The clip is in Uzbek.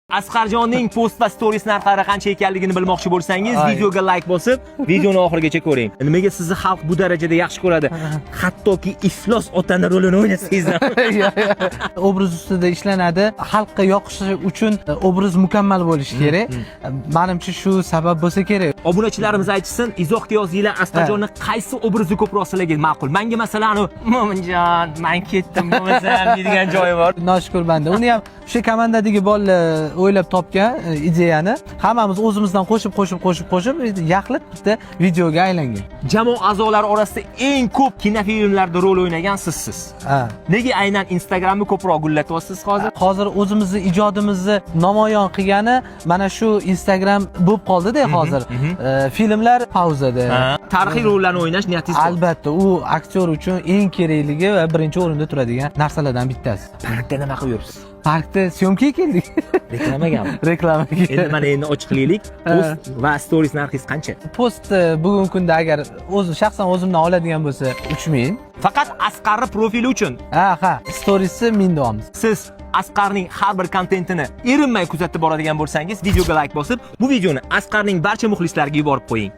Asqarjonning post va stories narxlari qancha ekanligini bilmoqchi bo'lsangiz, videoga like bosib, videoni oxirigacha ko'ring. Nimaga sizni xalq bu darajada yaxshi ko'radi? Hattoki iflos otani rolini o'ynasangiz ham. Obraz ustida ishlanadi. Xalqqa yoqishi uchun obraz mukammal bo'lishi kerak. Menimcha shu sabab bo'lsa kerak. Obunachilarimiz aytsin, izohga yozinglar, Asqarjonni qaysi obrazni ko'proq sizlarga ma'qul? Menga masalan, Mo'minjon, men ketdim, bo'lmasam degan joyi bor. Noshukur banda. Uni ham o'sha komandadagi bolalar o'ylab topgan ideyani. Hammamiz o'zimizdan qo'shib yaxlit bitta videoga aylangan. Jamoa a'zolari orasida eng ko'p kinofilmlarda rol o'ynagan sizsiz. Nega aynan Instagramni ko'proq gullatyapsiz hozir? Hozir o'zimizni ijodimizni namoyon qilgani mana shu Instagram bo'lib qoldi-da hozir. Filmlar pauzada. Tarixiy rollarni o'ynash niyatingiz bor? Albatta, u aktyor uchun eng kerakligi va birinchi o'rinda turadigan narsalardan bittasi. Parkda nima qilib yuribsiz? Parkda syomkaga keldik. Reklamaganmi? Reklamaga. Endi mana ochiqlaylik. Post va stories narxingiz qancha? Post bugungi kunda agar shaxsan o'zimdan oladigan bo'lsa 3000. Faqat Asqarni profili uchun. Ha, storiesni 1000 deymiz. Siz Asqarning har bir kontentini erinmay kuzatib boradigan bo'lsangiz, videoga like bosib, bu videoni Asqarning barcha muxlislariga yuborib qo'ying.